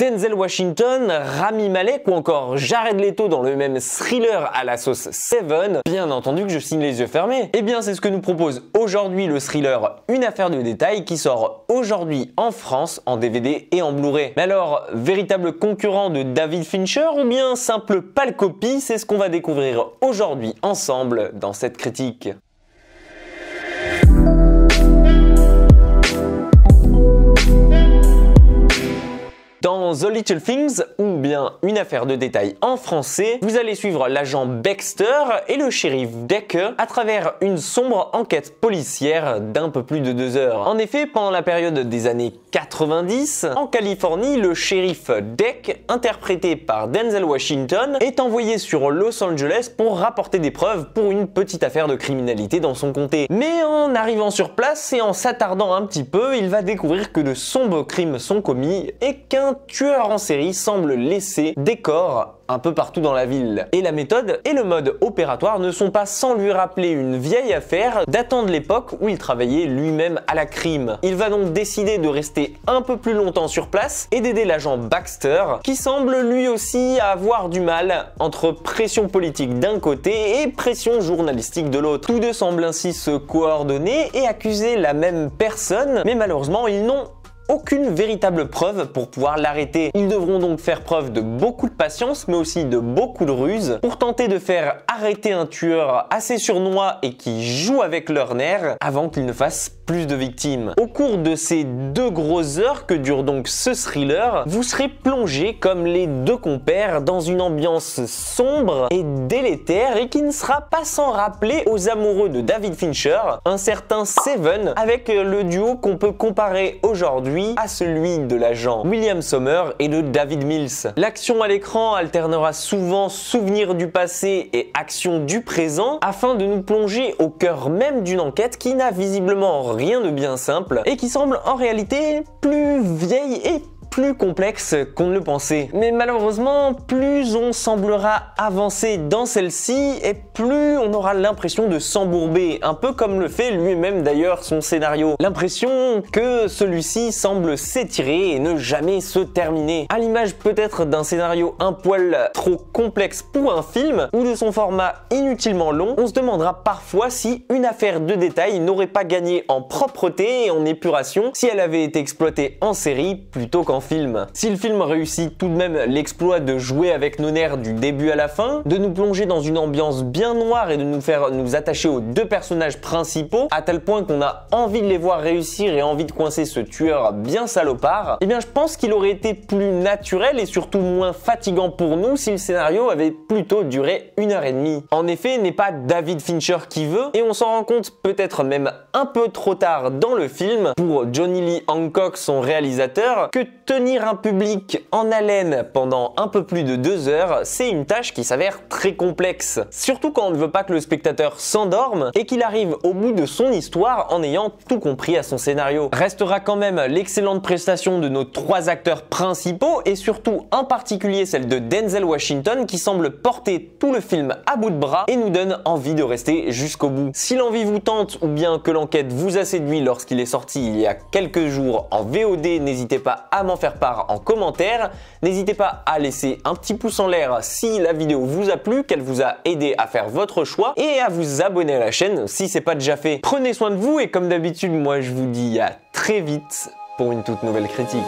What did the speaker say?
Denzel Washington, Rami Malek ou encore Jared Leto dans le même thriller à la sauce Seven, bien entendu que je signe les yeux fermés. Eh bien c'est ce que nous propose aujourd'hui le thriller Une affaire de détail qui sort aujourd'hui en France en DVD et en Blu-ray. Mais alors, véritable concurrent de David Fincher ou bien simple pâle copie, c'est ce qu'on va découvrir aujourd'hui ensemble dans cette critique. Dans The Little Things, ou bien Une affaire de détail en français, vous allez suivre l'agent Baxter et le shérif Deck à travers une sombre enquête policière d'un peu plus de 2 heures. En effet, pendant la période des années 90, en Californie, le shérif Deck, interprété par Denzel Washington, est envoyé sur Los Angeles pour rapporter des preuves pour une petite affaire de criminalité dans son comté. Mais en arrivant sur place et en s'attardant un petit peu, il va découvrir que de sombres crimes sont commis et qu'un tueur en série semble laisser des corps un peu partout dans la ville. Et la méthode et le mode opératoire ne sont pas sans lui rappeler une vieille affaire datant de l'époque où il travaillait lui-même à la crime. Il va donc décider de rester un peu plus longtemps sur place et d'aider l'agent Baxter, qui semble lui aussi avoir du mal entre pression politique d'un côté et pression journalistique de l'autre. Tous deux semblent ainsi se coordonner et accuser la même personne, mais malheureusement ils n'ont aucune véritable preuve pour pouvoir l'arrêter. Ils devront donc faire preuve de beaucoup de patience mais aussi de beaucoup de ruse pour tenter de faire arrêter un tueur assez sournois et qui joue avec leurs nerfs avant qu'il ne fasse plus de victimes. Au cours de ces 2 grosses heures que dure donc ce thriller, vous serez plongé comme les 2 compères dans une ambiance sombre et délétère et qui ne sera pas sans rappeler aux amoureux de David Fincher un certain Seven avec le duo qu'on peut comparer aujourd'hui à celui de l'agent William Sommer et de David Mills. L'action à l'écran alternera souvent souvenirs du passé et actions du présent afin de nous plonger au cœur même d'une enquête qui n'a visiblement rien de bien simple et qui semble en réalité plus vieille et plus complexe qu'on ne le pensait. Mais malheureusement, plus on semblera avancer dans celle-ci et plus on aura l'impression de s'embourber, un peu comme le fait lui-même d'ailleurs son scénario. L'impression que celui-ci semble s'étirer et ne jamais se terminer. À l'image peut-être d'un scénario un poil trop complexe pour un film ou de son format inutilement long, on se demandera parfois si Une affaire de détail n'aurait pas gagné en propreté et en épuration si elle avait été exploitée en série plutôt qu'en film. Si le film réussit tout de même l'exploit de jouer avec nos nerfs du début à la fin, de nous plonger dans une ambiance bien noire et de nous faire nous attacher aux 2 personnages principaux à tel point qu'on a envie de les voir réussir et envie de coincer ce tueur bien salopard, eh bien je pense qu'il aurait été plus naturel et surtout moins fatigant pour nous si le scénario avait plutôt duré 1h30. En effet, n'est pas David Fincher qui veut et on s'en rend compte peut-être même un peu trop tard dans le film pour Johnny Lee Hancock, son réalisateur, que tenir un public en haleine pendant un peu plus de 2 heures, c'est une tâche qui s'avère très complexe. Surtout quand on ne veut pas que le spectateur s'endorme et qu'il arrive au bout de son histoire en ayant tout compris à son scénario. Restera quand même l'excellente prestation de nos 3 acteurs principaux et surtout en particulier celle de Denzel Washington qui semble porter tout le film à bout de bras et nous donne envie de rester jusqu'au bout. Si l'envie vous tente ou bien que l'enquête vous a séduit lorsqu'il est sorti il y a quelques jours en VOD, n'hésitez pas à m'en faire part en commentaire. N'hésitez pas à laisser un petit pouce en l'air si la vidéo vous a plu, qu'elle vous a aidé à faire votre choix et à vous abonner à la chaîne si c'est pas déjà fait. Prenez soin de vous et comme d'habitude, moi je vous dis à très vite pour une toute nouvelle critique.